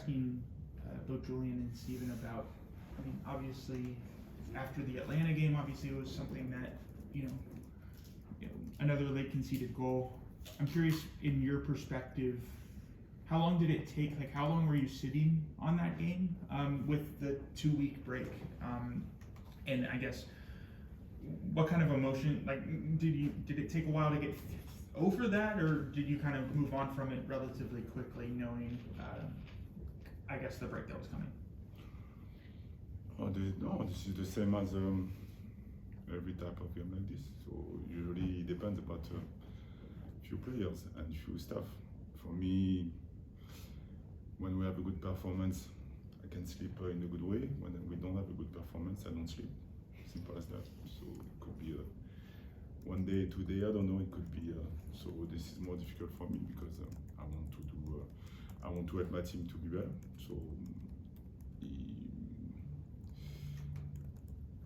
asking both Julian and Steven about, I mean, obviously, after the Atlanta game, obviously it was something that, another late conceded goal. I'm curious, in your perspective, how long did it take? Like, how long were you sitting on that game with the 2-week break? And I guess, what kind of emotion? Like, did it take a while to get over that, or did you kind of move on from it relatively quickly, knowing, I guess, the break that was coming? No, this is the same as every type of game like this. So usually it depends about few players and few stuff. For me, when we have a good performance, I can sleep in a good way. When we don't have a good performance, I don't sleep. Simple as that. So it could be 1 day, 2 days, I don't know. It could be. So this is more difficult for me because I want to do. I want to help my team to be better. So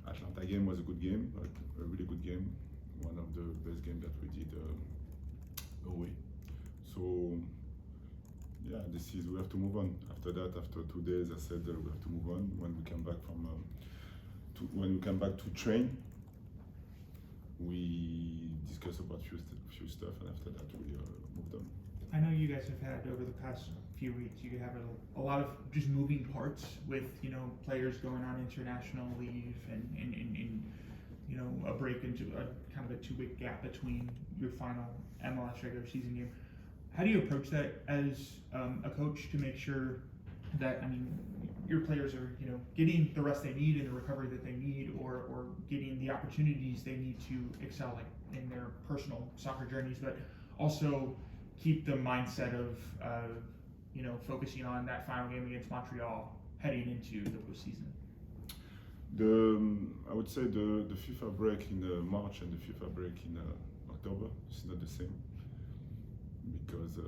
Atlanta game was a good game, a really good game. One of the best games that we did away. So yeah, we have to move on. After that, after 2 days, I said we have to move on. When we come back to train, we discuss about few stuff, and after that we moved on. I know you guys have had, over the past few weeks, you have a lot of just moving parts with, players going on international leave and a break into a kind of a 2-week gap between your final MLS regular season game. How do you approach that as a coach to make sure that, your players are, getting the rest they need and the recovery that they need, or getting the opportunities they need to excel, like in their personal soccer journeys, but also keep the mindset of, focusing on that final game against Montreal heading into the postseason? I would say the FIFA break in March and the FIFA break in October is not the same because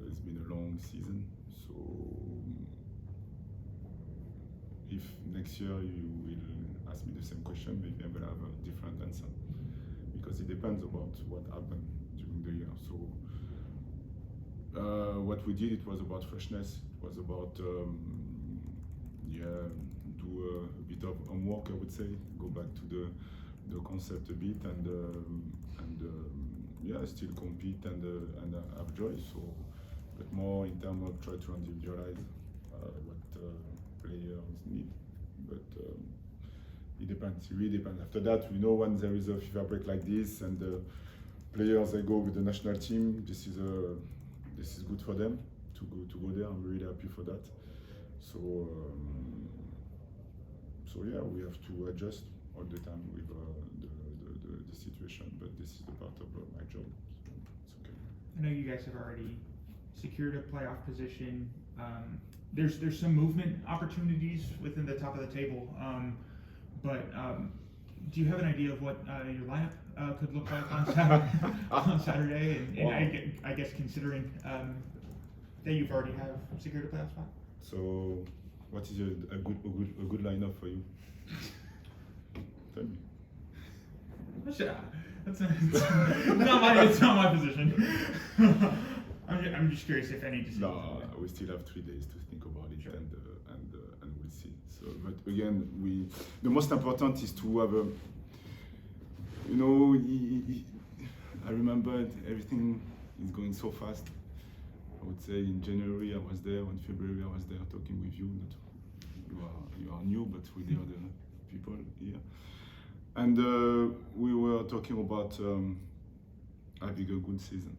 it's been a long season. So if next year you will ask me the same question, maybe I will have a different answer because it depends about what happened during the year. So what we did, it was about freshness. It was about do a bit of homework, I would say. Go back to the concept a bit and still compete and have joy. So, but more in terms of try to individualize what players need. But it depends. It really depends. After that, we know when there is a FIFA break like this and the players they go with the national team. This is good for them to go there. I'm really happy for that. So yeah, we have to adjust all the time with the situation, but this is the part of my job, so it's okay. I know you guys have already secured a playoff position. There's some movement opportunities within the top of the table, but do you have an idea of what your lineup could look like on Saturday? And wow. I guess considering that you've already have secured a playoff spot. So, what is a good lineup for you? Tell me. It's not my position. I'm just curious if any decisions. No, we still have 3 days to think about it, sure. and we'll see. So, but again, the most important is to have a. I remember everything is going so fast. I would say in January I was there, in February I was there talking with you. You are new, but with the other people here. And we were talking about having a good season.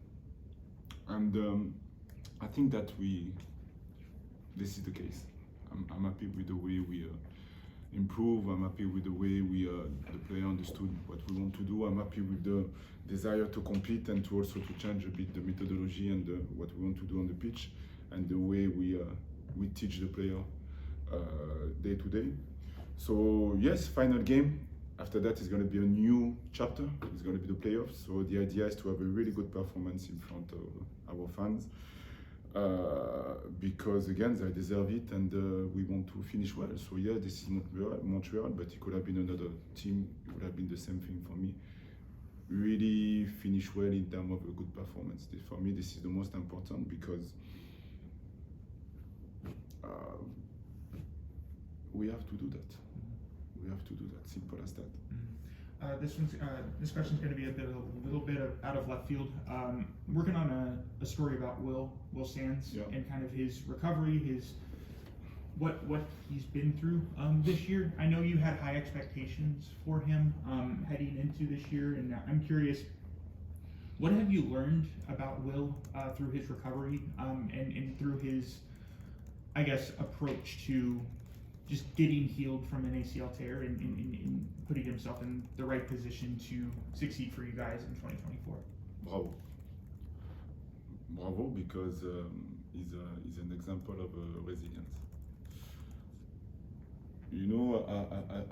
And I think that this is the case. I'm happy with the way we improve. I'm happy with the way the player understood what we want to do. I'm happy with the desire to compete and to also to change a bit the methodology and what we want to do on the pitch and the way we teach the player day to day. So yes, final game. After that is going to be a new chapter. It's going to be the playoffs. So the idea is to have a really good performance in front of our fans. Because again, they deserve it and we want to finish well. So yeah, this is Montreal, but it could have been another team. It would have been the same thing for me. Really finish well in terms of a good performance. For me, this is the most important because we have to do that. We have to do that. Simple as that. This question is going to be a little bit out of left field. Working on a story about Will Sands and kind of his recovery, what he's been through this year. I know you had high expectations for him heading into this year, and I'm curious, what have you learned about Will through his recovery and through his, I guess, approach to just getting healed from an ACL tear and putting himself in the right position to succeed for you guys in 2024? Bravo, because he's an example of resilience. You know,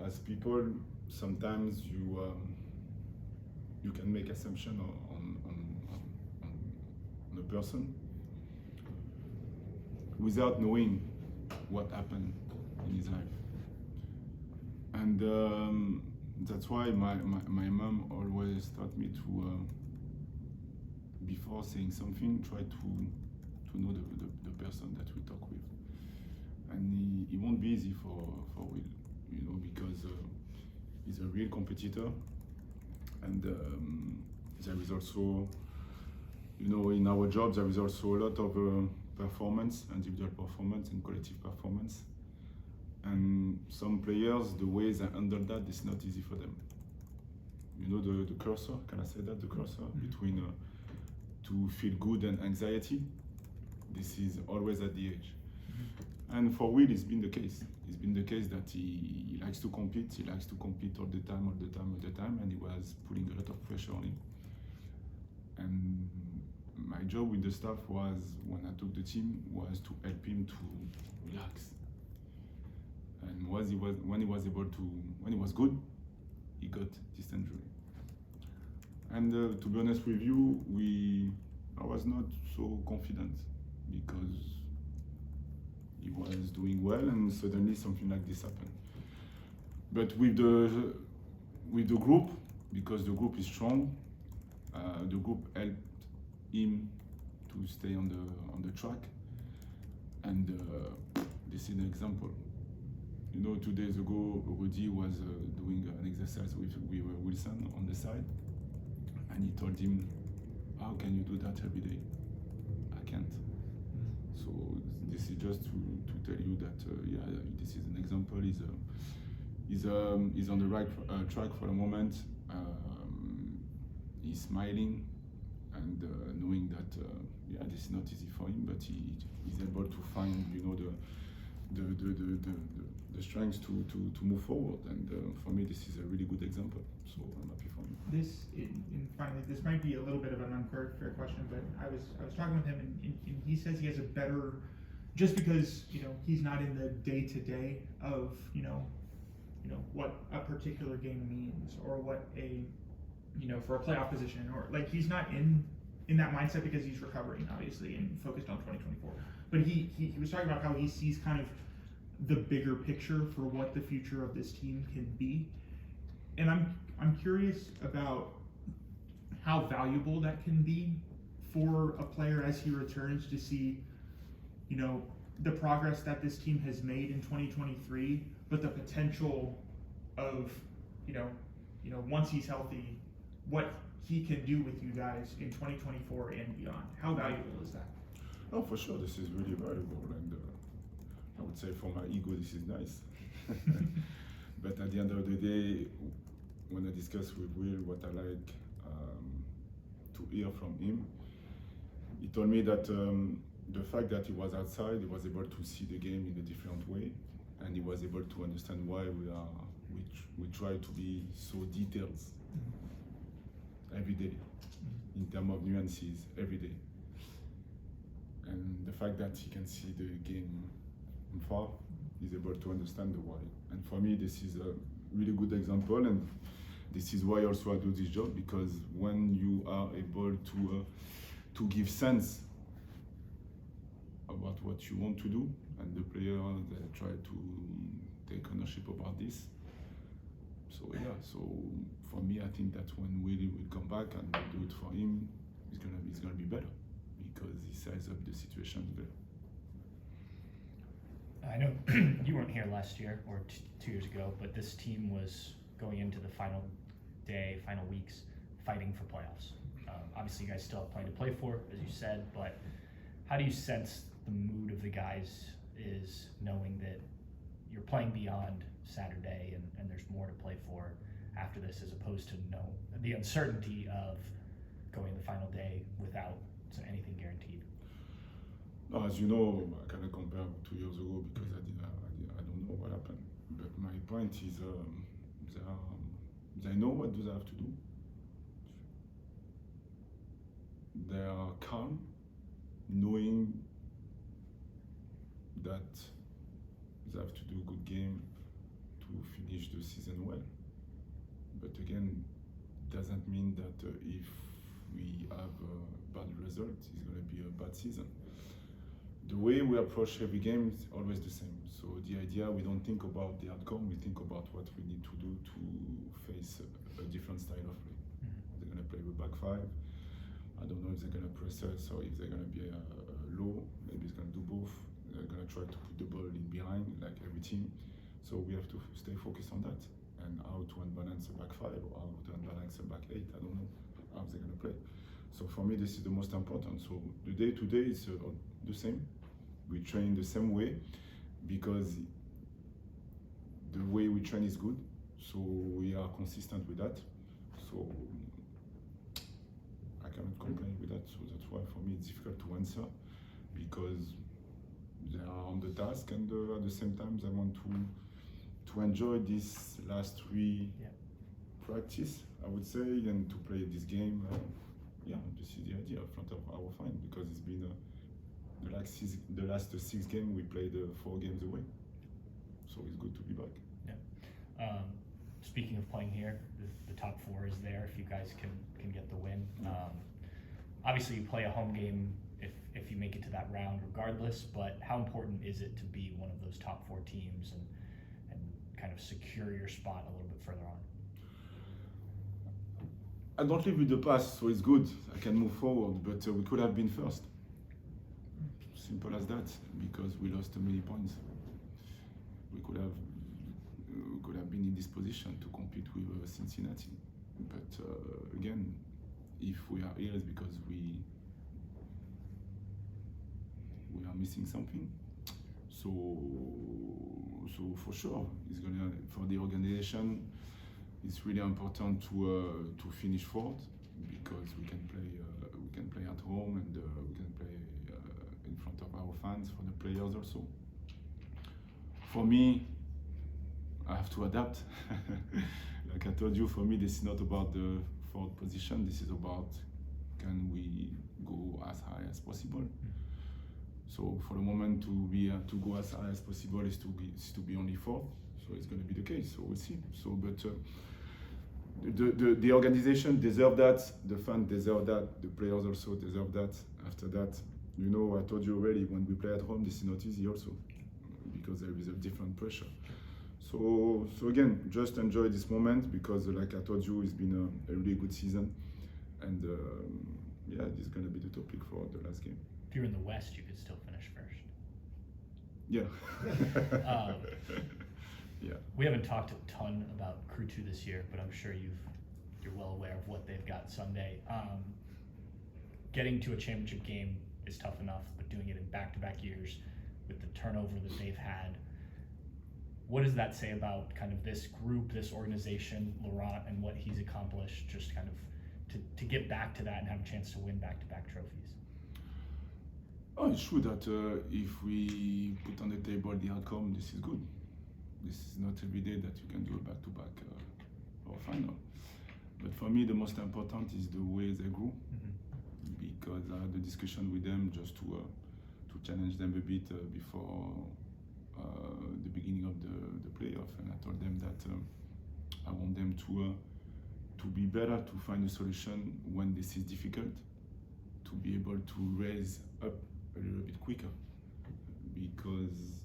as people, sometimes you can make assumption on a person without knowing what happened in his life, and that's why my mom always taught me to, before saying something, try to know the person that we talk with. And it won't be easy for Will, you know, because he's a real competitor, and there is also, you know, in our job there is also a lot of performance, individual performance and collective performance. And some players, the way they handle that is not easy for them. You know, the cursor, can I say that? The cursor between to feel good and anxiety, this is always at the edge. And for Will, it's been the case. It's been the case that he likes to compete. He likes to compete all the time, and he was putting a lot of pressure on him. And my job with the staff was, when I took the team, was to help him to relax. And when he was good, he got this injury. And to be honest with you, I was not so confident because he was doing well, and suddenly something like this happened. But with the group, because the group is strong, the group helped him to stay on the track, and this is an example. You know, 2 days ago, Rudy was doing an exercise with Wilson on the side, and he told him, "How can you do that every day?" "I can't." So this is just to tell you that this is an example. He's on the right track for the moment. He's smiling and knowing that this is not easy for him, but he's able to find, you know, the strength to move forward. And for me, this is a really good example. So I'm happy for him. Finally, this might be a little bit of an unfair question, but I was talking with him, and he says he has a better, just because, you know, he's not in the day-to-day of, you know what a particular game means, or what for a playoff position, or like, he's not in that mindset because he's recovering, obviously, and focused on 2024. But he was talking about how he sees kind of the bigger picture for what the future of this team can be. And I'm curious about how valuable that can be for a player as he returns, to see, you know, the progress that this team has made in 2023, but the potential of, you know, once he's healthy, what he can do with you guys in 2024 and beyond. How valuable is that? Oh, for sure, this is really valuable, and I would say for my ego, this is nice. But at the end of the day, when I discuss with Will what I like to hear from him, he told me that the fact that he was outside, he was able to see the game in a different way, and he was able to understand why we try to be so detailed every day, in terms of nuances every day. And the fact that he can see the game from far, he's able to understand the why. And for me, this is a really good example, and this is why also I do this job, because when you are able to give sense about what you want to do, and the player, they try to take ownership about this. So for me, I think that when Willie will come back and we'll do it for him, it's gonna be better, because he sizes up the situation better. I know you weren't here last year or 2 years ago, but this team was going into the final weeks, fighting for playoffs. Obviously, you guys still have plenty to play for, as you said, but how do you sense the mood of the guys is knowing that you're playing beyond Saturday and there's more to play for after this, as opposed to the uncertainty of going the final day without anything guaranteed? No, as you know, I cannot compare 2 years ago because I don't know what happened. But my point is, they know what they have to do. They are calm, knowing that they have to do a good game to finish the season well. But again, doesn't mean that if we have a bad result, it's going to be a bad season. The way we approach every game is always the same. So the idea, we don't think about the outcome, we think about what we need to do to face a different style of play. They're going to play with back five. I don't know if they're going to press us or if they're going to be low. Maybe it's going to do both. They're going to try to put the ball in behind, like every team. So we have to stay focused on that. And how to unbalance a back five or how to unbalance a back eight, I don't know how they're going to play. So for me, this is the most important. So the day to day is the same. We train the same way because the way we train is good. So we are consistent with that. So I cannot complain with that. So that's why for me it's difficult to answer because they are on the task and at the same time I want to enjoy this last three practice, I would say, and to play this game. This is the idea in front of our fans because it's been the last 6 games we played 4 games away, so it's good to be back. Speaking of playing here, the top 4 is there if you guys can get the win. Obviously, you play a home game if you make it to that round, regardless. But how important is it to be one of those top 4 teams and kind of secure your spot a little bit further on? I don't live with the past, so it's good. I can move forward, but we could have been first. Simple as that, because we lost many points. We could have been in this position to compete with Cincinnati. But again, if we are here, it's because we are missing something. So for sure, it's gonna, for the organization, it's really important to finish fourth because we can play at home and we can play in front of our fans, for the players also. For me, I have to adapt. Like I told you, for me, this is not about the fourth position. This is about can we go as high as possible. So for the moment, to go as high as possible is to be only fourth. So it's going to be the case. So we'll see. So, but the organization deserve that. The fans deserve that. The players also deserve that. After that, you know, I told you already, when we play at home, this is not easy also because there is a different pressure. So again, just enjoy this moment because, like I told you, it's been a really good season, and this is going to be the topic for the last game. If you're in the West, you could still finish first. Yeah. Yeah. We haven't talked a ton about Crew 2 this year, but I'm sure you're well aware of what they've got Sunday. Getting to a championship game is tough enough, but doing it in back-to-back years with the turnover that they've had, what does that say about kind of this group, this organization, Laurent, and what he's accomplished, just kind of to get back to that and have a chance to win back-to-back trophies? Oh, it's true that if we put on the table the outcome, this is good. This is not every day that you can do a back-to-back or final. But for me, the most important is the way they grew, because I had a discussion with them just to challenge them a bit before the beginning of the playoff, and I told them that I want them to be better, to find a solution when this is difficult, to be able to raise up a little bit quicker, because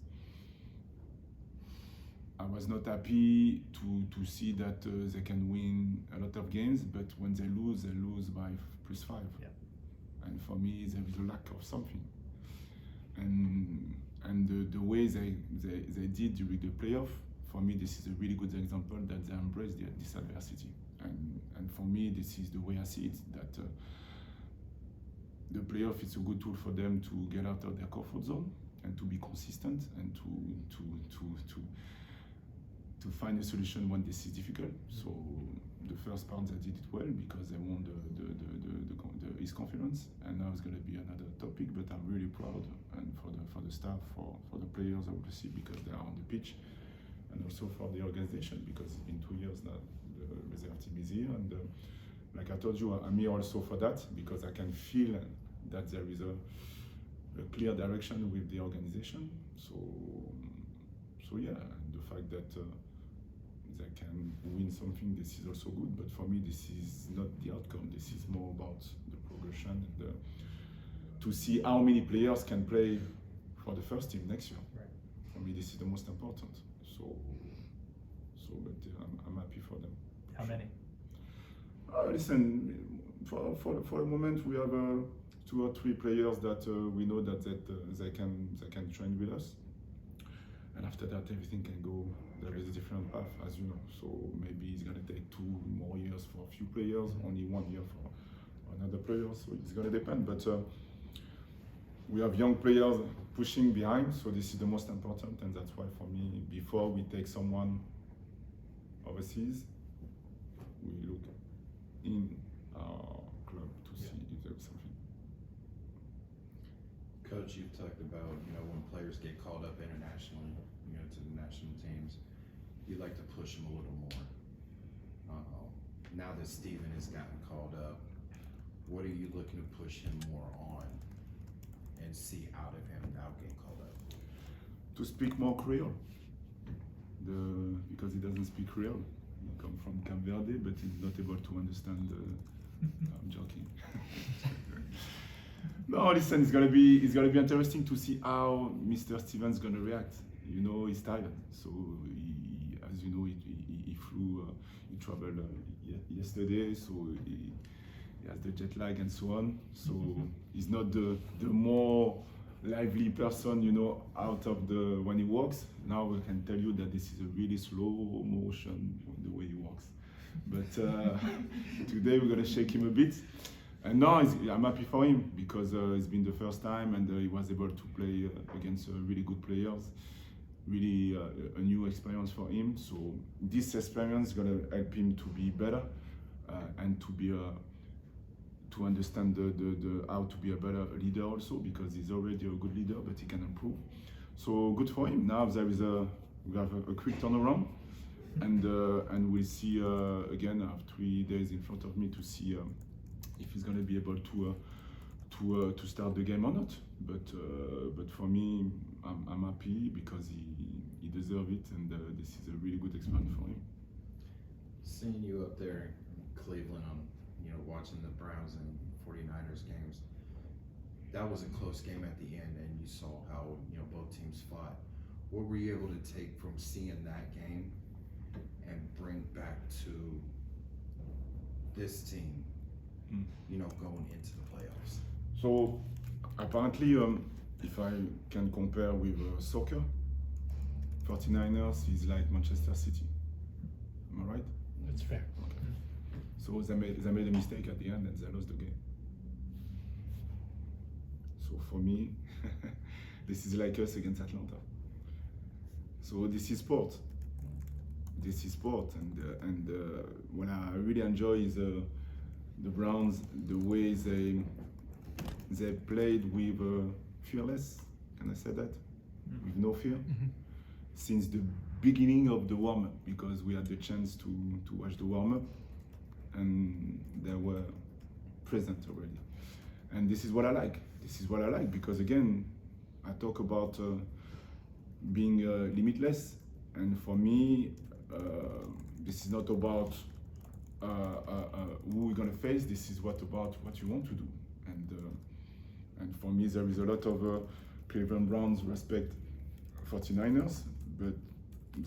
I was not happy to see that they can win a lot of games, but when they lose by +5. Yeah. And for me, there is a lack of something. And the way they did during the playoff, for me, this is a really good example that they embrace this adversity. And for me, this is the way I see it, that the playoff is a good tool for them to get out of their comfort zone and to be consistent and to find a solution when this is difficult. So the first part they did it well because they won the East Conference, and now it's going to be another topic. But I'm really proud, and for the staff, for the players, obviously, because they are on the pitch, and also for the organization because it's been 2 years that the reserve team is here, and like I told you, I'm here also for that because I can feel that there is a clear direction with the organization. So yeah, the fact that they can win something, this is also good. But for me, this is not the outcome. This is more about the progression and to see how many players can play for the first team next year. Right. For me, this is the most important. But I'm happy for them. How many? Listen, for the moment, we have 2 or 3 players that we know that they can train with us, and after that everything can go. There is a different path, as you know. So maybe it's gonna take 2 more years for a few players, only 1 year for another player. So it's gonna depend. But we have young players pushing behind, so this is the most important, and that's why for me, before we take someone overseas, we look in our club to see if there's something. Coach, you've talked about, when players get called up internationally, to the national teams, you like to push them a little more. Now that Steven has gotten called up, what are you looking to push him more on and see out of him now getting called up? To speak more Creole, because he doesn't speak Creole. He comes from Cape Verde, but he's not able to understand. I'm joking. No, listen, it's gonna be interesting to see how Mr. Steven's gonna react. He's tired, so as you know, he flew, he traveled yesterday, so he has the jet lag and so on. So he's not the more lively person, out of when he walks. Now I can tell you that this is a really slow motion the way he walks. But today we're gonna shake him a bit. And now I'm happy for him because it's been the first time, and he was able to play against really good players. Really a new experience for him. So this experience is gonna help him to be better and to be to understand how to be a better leader also, because he's already a good leader, but he can improve. So good for him. Now we have a quick turnaround, and we'll see again. I have 3 days in front of me to see if he's gonna be able to start the game or not. But for me, I'm happy because he deserves it, and this is a really good experience for him. Seeing you up there in Cleveland on, watching the Browns and 49ers games, that was a close game at the end, and you saw how, both teams fought. What were you able to take from seeing that game and bring back to this team, going into the playoffs? So apparently, if I can compare with soccer, 49ers is like Manchester City. Am I right? That's fair. Okay. So they made a mistake at the end and they lost the game. So for me, this is like us against Atlanta. So this is sport. This is sport, and what I really enjoy is the Browns, the way they played with fearless. Can I say that? With no fear. Since the beginning of the warm-up, because we had the chance to watch the warm-up, and they were present already. And this is what I like. This is what I like, because again, I talk about being limitless, and for me, this is not about who we're gonna face. This is about what you want to do, and for me, there is a lot of Cleveland Browns respect 49ers, but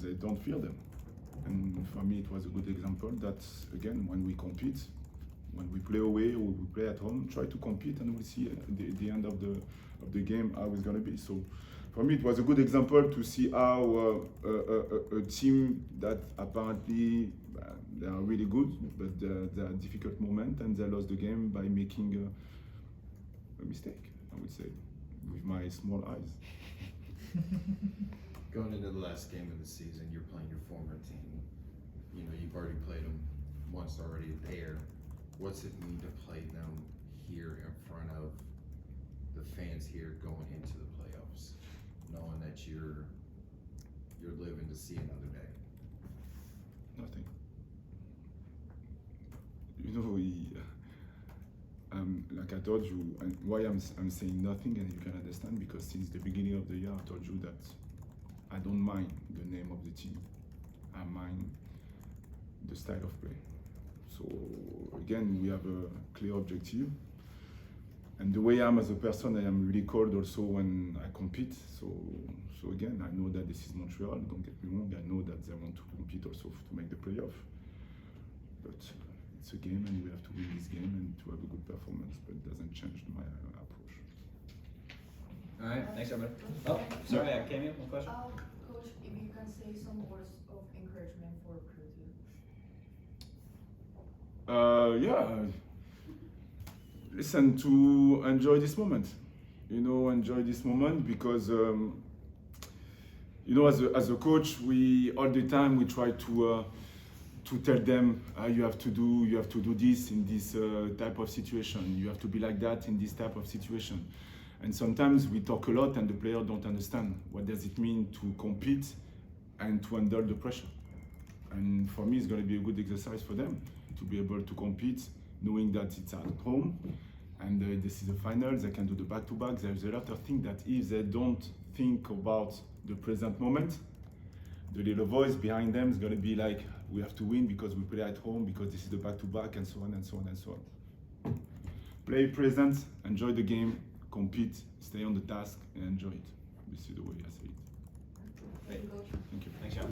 they don't fear them. And for me, it was a good example that, again, when we compete, when we play away or we play at home, try to compete, and we'll see at the end of the game how it's gonna be. So for me, it was a good example to see how a team that apparently they are really good, but there are difficult moments, and they lost the game by making a mistake, I would say, with my small eyes. Going into the last game of the season, you're playing your former team. You know, you've already played them once already there. What's it mean to play them here in front of the fans here going into the playoffs, knowing that you're living to see another day? Nothing. You know, like I told you, and why I'm saying nothing, and you can understand, because since the beginning of the year I told you that I don't mind the name of the team. I mind the style of play. So again, we have a clear objective. And the way I am as a person, I am really cold also when I compete. So again, I know that this is Montreal, don't get me wrong. I know that they want to compete also to make the playoff. But it's a game, and we have to win this game and to have a good performance, but it doesn't change my approach. All right, thanks everybody. Oh, sorry, I came in, one question? Coach, if you can say some words of encouragement for Crew 2. Yeah. Listen, to enjoy this moment. You know, enjoy this moment because, you know, as a coach, we all the time we try to tell them you have to do this in this type of situation. You have to be like that in this type of situation. And sometimes we talk a lot and the players don't understand what does it mean to compete and to handle the pressure. And for me, it's going to be a good exercise for them to be able to compete, knowing that it's at home and this is the finals. They can do the back-to-back. There's a lot of things that if they don't think about the present moment, the little voice behind them is going to be like, we have to win because we play at home, because this is the back-to-back, and so on and so on and so on. Play present, enjoy the game, compete, stay on the task, and enjoy it. This is the way I see it. Great. Coach. Thank you. Thanks, John.